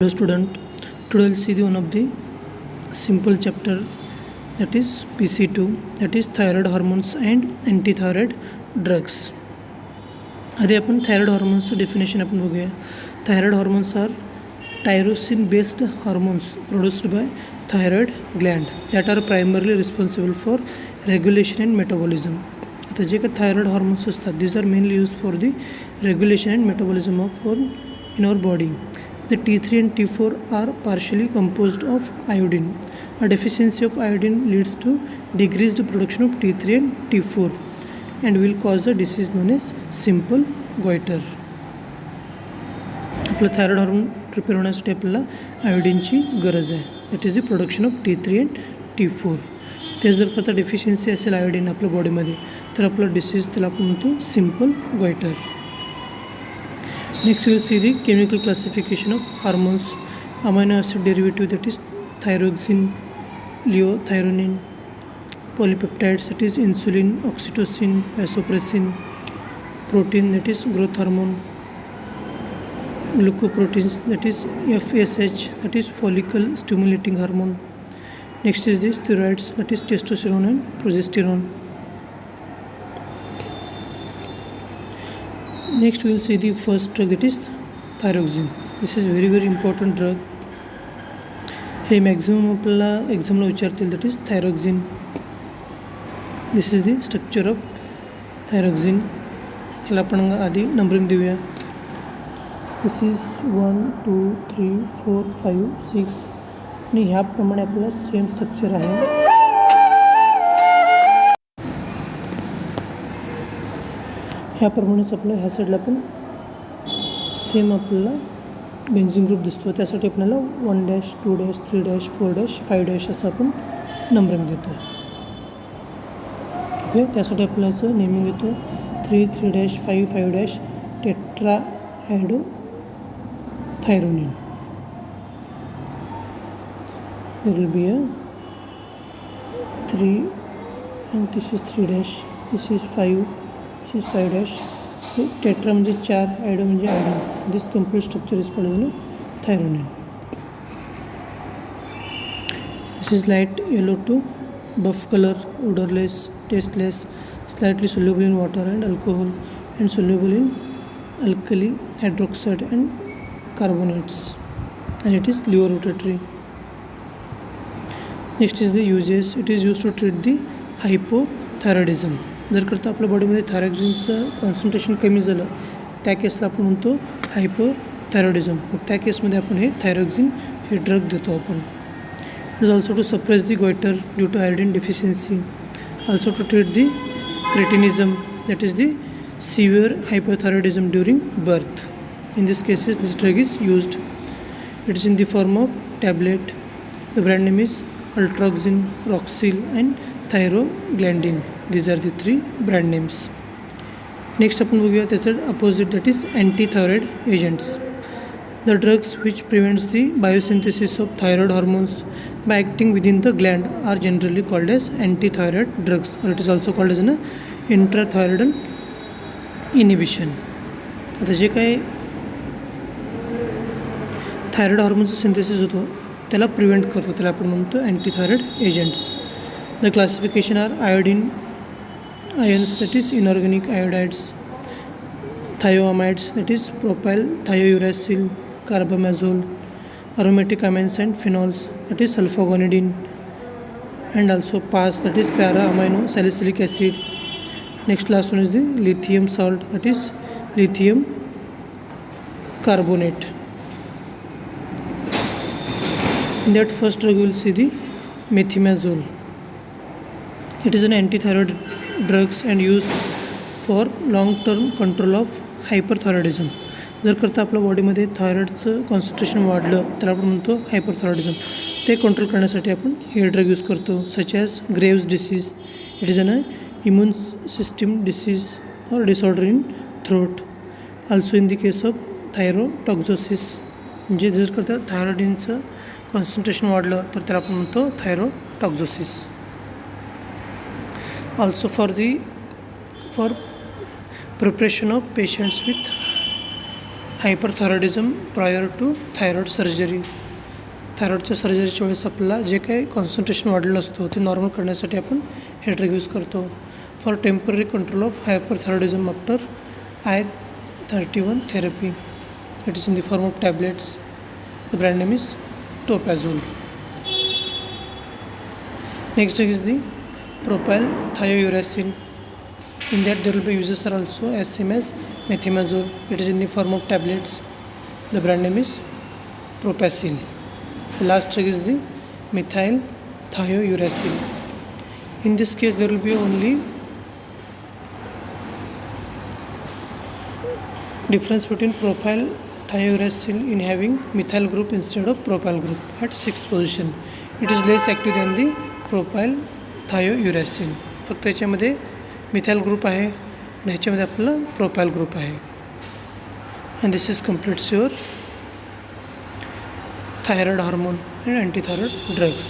Hello student, today we'll see one of the simple chapter, that is PC2, that is thyroid hormones and antithyroid drugs. आधी आपण thyroid हॉर्मोन्सचं definition आपण बघूया. Thyroid hormones are tyrosine based hormones produced by thyroid gland that are primarily responsible for regulation and metabolism. आता जे काही thyroid hormones असतात these are mainly use for the regulation and metabolism of in our body. The T3 and T4 are partially composed of iodine. A deficiency of iodine leads to decreased production of T3 and T4 and will cause a disease known as simple goiter. आपलं thyroid hormone prepare होण्यासाठी आपल्याला आयोडीनची गरज आहे. That is the production of T3 and T4. ते जर करता deficiency असेल iodine आपल्या बॉडीमध्ये तर आपलं डिसीज त्याला आपण म्हणतो simple गोयटर. Next we will see the chemical classification of hormones. Amino acid derivative, that is thyroxine, liothyronine, polypeptides, that is insulin, oxytocin, vasopressin, protein, that is growth hormone, glucoproteins, that is FSH, that is follicle stimulating hormone. Next is the steroids, that is testosterone and progesterone. Next we will see the first drug, that is thyroxine. This is very important drug. हे maximum आपल्याला एक्झामला विचारतील, that is thyroxine. This is the structure of thyroxine. ह्याला आपण आधी numbering देऊया. This is 1 2 3 4 5 6 आणि ह्याप्रमाणे आपल्याला सेम स्ट्रक्चर आहे. ह्याप्रमाणेच आपलं ह्या साईडला पण सेम आपल्याला बेन्झीन ग्रुप दिसतो. त्यासाठी आपल्याला 1 2 3 4 5 असं आपण नंबरिंग देतो. ओके, त्यासाठी आपल्याचं नेमिंग येतो 3 3 5 5 tetra hydro thyronine. There will be a 3 and this is 3 this is 5 this is 5 tetra म्हणजे 4, आयडो म्हणजे iodine. This complete structure is called thyronine. This is light yellow to buff colour, odorless, tasteless, slightly soluble in water and alcohol and soluble in alkali hydroxide and carbonates, and it is liver rotatory. Next is the uses. It is used to treat the hypothyroidism. जर करता आपल्या बॉडीमध्ये थायरॉक्झिनचं concentration कमी झालं त्या केसला आपण म्हणतो hypothyroidism. मग त्या केसमध्ये आपण हे थायरॉक्झिन हे ड्रग देतो आपण. It is also to suppress the goitre due to iodine deficiency, also to treat the cretinism, that is the severe hypothyroidism during birth. In this cases this drug is used. It is in the form of tablet. The brand name is Eltroxin, Roxil and Thyroglandin. These are the 3 brand names. Next आपण बघूया त्याचं opposite, that is antithyroid agents. The drugs which prevents the biosynthesis of thyroid hormones by acting within the gland are generally called as antithyroid drugs, or it is also called as a intrathyroidal inhibition. आता जे काही thyroid हॉर्मोनचं synthesis होतो त्याला prevent करतो, त्याला आपण म्हणतो antithyroid agents. The classification are iodine ions, that is inorganic iodides, thioamides, that is propyl thiouracil, carbamazole, aromatic amines and phenols, that is sulfaguanidine, and also PAS, that is para amino salicylic acid. Next last one is the lithium salt, that is lithium carbonate. In that first drug we will see the methimazole. It is an antithyroid drugs and used for long term control of hyperthyroidism. जर करता आपल्या बॉडीमध्ये थायरॉइडचं concentration वाढलं तर आपण म्हणतो hyperthyroidism. ते control करण्यासाठी आपण हे ड्रग यूज करतो, such as Graves disease. It is an immune system disease or disorder in throat. Also in the case of thyrotoxicosis, म्हणजे जर करता थायरॉइडचं कॉन्सन्ट्रेशन वाढलं तर त्याला आपण म्हणतो thyrotoxicosis. Also for preparation of patients with hyperthyroidism prior to thyroid surgery. थायरॉइडच्या सर्जरीच्या वेळेस आपल्याला जे काही कॉन्सन्ट्रेशन वाढलेलं असतो ते नॉर्मल करण्यासाठी आपण हे ड्रग यूज करतो. For temporary control of hyperthyroidism after I-31 therapy. It is in the form of tablets. The brand name is Topazole. Next drug is the propyl thiouracil. In that there will be uses are also as same as methimazole. It is in the form of tablets. The brand name is Propacil. The last drug is the methyl thiouracil. In this case there will be only difference between propyl thiouracil in having methyl group instead of propyl group at 6th position. It is less active than the propyl thiouracil. फक्त याच्यामध्ये methyl group आहे आणि ह्याच्यामध्ये आपल्याला propyl group आहे. And this is completes your thyroid hormone and antithyroid drugs.